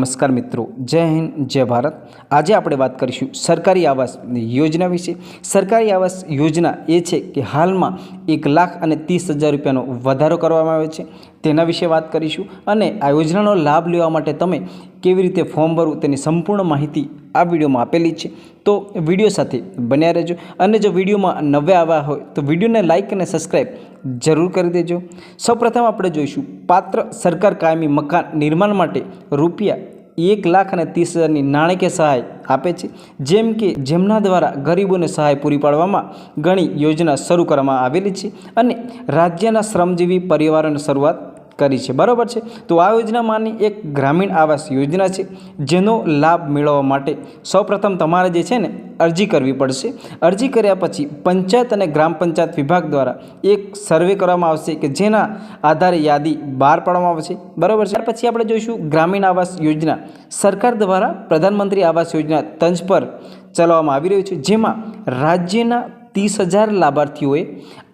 नमस्कार मित्रों, जय हिंद जय भारत। आज आप बात करीशू सरकारी आवास योजना विषे। सरकारी आवास योजना ये छे कि हाल में 1,30,000 रुपयानो वधारो करवामां आव्यो छे, तेना विषे बात करीशू। अने आ योजनानो लाभ लेवा माटे तमे केवी रीते फॉर्म भरवुं तेनी संपूर्ण माहिती आ विडियो में आपेली है। तो विडियो साथे बन्या रहेजो। अने जो विडियो में नवा आव्या होय तो विडियो ने लाइक और सब्सक्राइब जरूर कर देजो। सौ प्रथम आपणे जोईशुं पात्र सरकार कायमी मकान निर्माण माटे रूपिया 1,30,000 नाણાકીય सहाय आपे छे। जेम के जेमना द्वारा गरीबोने सहाय पूरी पाडवामां घणी योजना शरू करवामां आवेली छे अने राज्यना श्रमजीवी परिवारोने शरूआत करी छे, बराबर है। तो आ योजना मानी एक ग्रामीण आवास योजना है, जेनो लाभ मेळववा माटे सौप्रथम तमारे जे छे ने अरजी करवी पड़शे। अरजी कर्या पछी पंचायत अने ग्राम पंचायत विभाग द्वारा एक सर्वे करवामां आवशे के जेना आधारे यादी बहार पाडवामां आवशे, बराबर है। त्यार पछी आपणे जोईशुं ग्रामीण आवास योजना सरकार द्वारा प्रधानमंत्री आवास योजना तंज पर चलाववामां आवी रही छे, जेमां राज्यना 30,000 लाभार्थीओए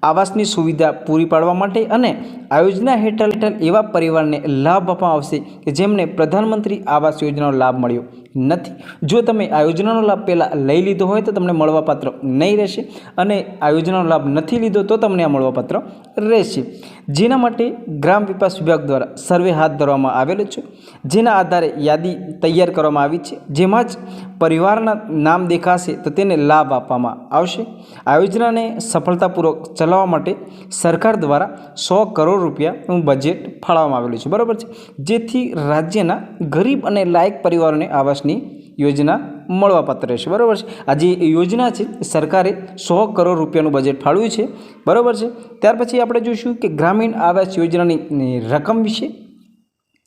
आवासनी सुविधा पूरी पाडवा माटे अने आ योजना हेठळ एवा परिवारने लाभ आपवामां आवशे के जेमने प्रधानमंत्री आवास योजनानो लाभ मळ्यो नथी। जो तमे आ योजनानो लाभ पहेला लई लीधो होय तो तमने मळवापात्र नहीं रहेशे अने आ योजनानो लाभ नथी लीधो तो तमने आ मळवापात्र रहेशे। जेना माटे ग्राम विकास विभाग द्वारा सर्वे हाथ धरवामां आवेलो छे, जेना आधारे यादी तैयार करवामां आवी छे, जेमां ज परिवारना नाम देखाशे तो तेने लाभ आपवामां आवशे। आ योजनाने सफलतापूर्वक चलाववा माटे सरकार द्वारा 100 करोड़ रुपया बजेट फाळववामां आवेलुं छे, बराबर छे। जेथी राज्यना गरीब अने लायक परिवारोने आवासनी योजना मळवापात्र रहेशे, बराबर छे। आज योजना छे सरकारे 100 करोड़ रुपयानुं बजेट फाळव्युं छे, बराबर छे। त्यार पछी आपणे जोईशुं के ग्रामीण आवास योजनानी रकम विषे।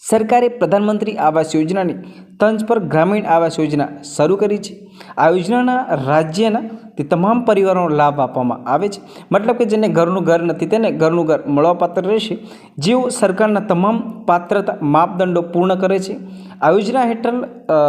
सरकारे प्रधानमंत्री आवास योजनानी तंज पर ग्रामीण आवास योजना शरू करी है। आ योजना राज्यना ते तमाम परिवारों लाभ आपवामां आवे छे, मतलब कि जेने घरनुं घर नथी तेने घरनुं घर मळवापात्र रहेशे, जेओ सरकारना तमाम पात्रता मापदंडो पूर्ण करे छे। आ योजना हेठळ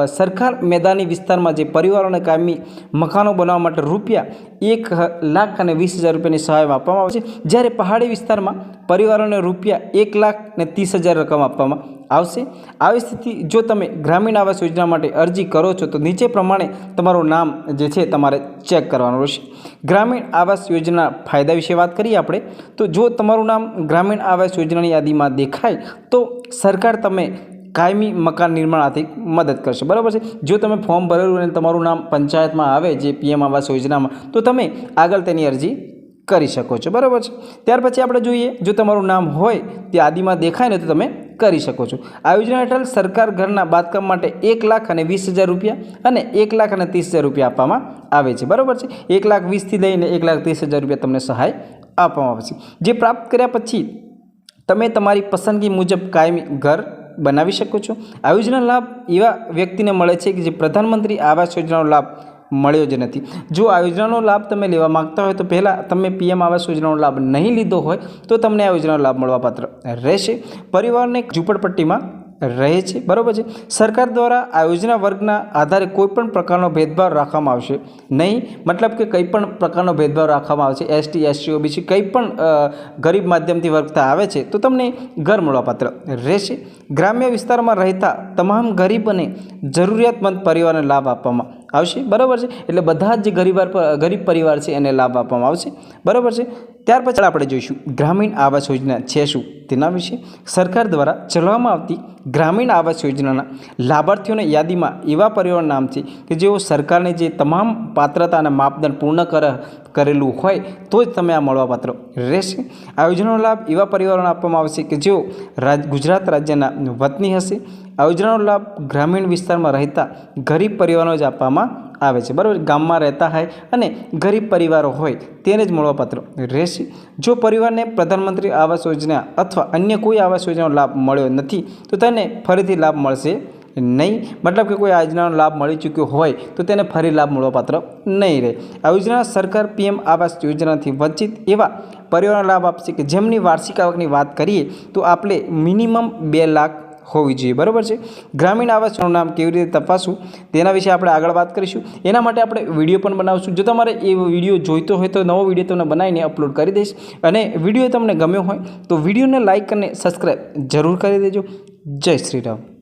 सरकार मैदानी विस्तारमां जे परिवारोने कायमी मकानो बनाववा माटे रूपिया 1,20,000 रुपयानी सहाय आपवामां आवे छे, ज्यारे पहाड़ी विस्तारमां परिवारोने रूपिया 1,30,000 रकम आपवामां आवशे। આવી સ્થિતિ જો તમે ગ્રામીણ આવાસ યોજના માટે અરજી કરો છો તો નીચે પ્રમાણે તમારું નામ જે છે તમારે ચેક કરવાનું રહેશે। ગ્રામીણ આવાસ યોજના ફાયદા વિશે વાત કરીએ આપણે તો જો તમારું નામ ગ્રામીણ આવાસ યોજનાની યાદીમાં દેખાય તો સરકાર તમે કાયમી મકાન निर्माण आर्थिक मदद करशे, बराबर है। जो तमे फॉर्म भरेलुं अने तमारुं नाम पंचायत में आवे जे पीएम आवास योजना में तो तमे आगळ तेनी अरजी करी शको छो, बराबर है। त्यार पछी आपणे जोईए जो तमारुं नाम होय ते यादीमां देखाय ने तो तमे करी शको छो। आ योजना हेठळ सरकार घरना बांधकाम माटे 1,20,000 रुपया अने 1,30,000 रुपया आपवामां आवे छे, बराबर है। 1,20,000 थी लईने 1,30,000 रुपया तमने सहाय आपवामां आवे छे। जे प्राप्त कर्या पछी तमे तमारी पसंदगी मुजब कायमी घर बनावी शको छो। आ योजना लाभ एवा व्यक्तिने मळे छे कि जे प्रधानमंत्री आवास योजनानो लाभ मळ्यो ज नथी। जो आ योजनानो लाभ तमे लेवा मांगता हो तो पहला तमे पीएम आवास योजनानो लाभ नहीं लीधो होय तो तमने आ योजनानो लाभ मळवापात्र रहेशे। परिवारने झूंपड़पट्टीमां रहे छे, बराबर है। सरकार द्वारा आ योजना वर्गना आधारे कोईपण प्रकारनो भेदभाव राखवामां आवशे नहीं, मतलब कि कोईपण प्रकारनो भेदभाव राखवामां आवशे। एसटी एससी ओबीसी कोईपण गरीब माध्यमथी वर्गता आवे छे तो तमने घर मळवापात्र रहेशे। ग्राम्य विस्तारमां रहता तमाम गरीब अने जरूरियातमंद परिवारने लाभ आपवामां आवशे, बराबर है। एटले बधा ज गरीब परिवार छे एने लाभ आपवामां आवशे, बराबर है। त्यार पछी आपणे जोईशुं ग्रामीण आवास योजना छे शुं तेना विषे। सरकार द्वारा चलाववामां आवती ग्रामीण आवास योजनाना लाभार्थीओनी यादीमां एवा परिवारोना नाम छे कि जेओ सरकारने जे तमाम पात्रता अने मापदंड पूर्ण करेलुं होय तो ज तमे आ मळवापात्र रहेशे। आ योजनानो लाभ एवा परिवारोने आपवामां आवशे कि जेओ गुजरात राज्यना वतनी हशे। आ योजनानो लाभ ग्रामीण विस्तारमां रहता गरीब परिवारोने ज आपवामां आवे छे, बराबर। गाममां रहता है अने गरीब परिवारो होय तेने ज मळवापात्र रहेशे। जो परिवारने प्रधानमंत्री आवास योजना अथवा अन्य कोई आवास योजनानो लाभ मळ्यो नथी तो तेने फरीथी लाभ मळशे नहीं, मतलब कि कोई आ योजनानो लाभ मळी चूक्यो होय तो तेने फरी लाभ मळवापात्र नहीं रहे। आ योजना सरकार पीएम आवास योजनाथी वंचित एवा परिवारोने लाभ आपशे कि जेमनी वार्षिक आवकनी वात करीए तो आपले मिनिमम 2 लाख होवी જોઈએ, बराबर है। ग्रामीण आवासનું નામ કેવી રીતે તપાસવું તેના વિશે આપણે આગળ વાત કરીશું। એના માટે આપણે વિડીયો પણ બનાવશું। જો તમારે એ વિડીયો જોઈતો હોય તો નવો વિડીયો તમને બનાવીને અપલોડ કરી દઈશ અને વિડીયો તમને ગમ્યો હોય તો વિડીયોને લાઇક અને સબસ્ક્રાઇબ જરૂર કરી દેજો। જય શ્રી રામ।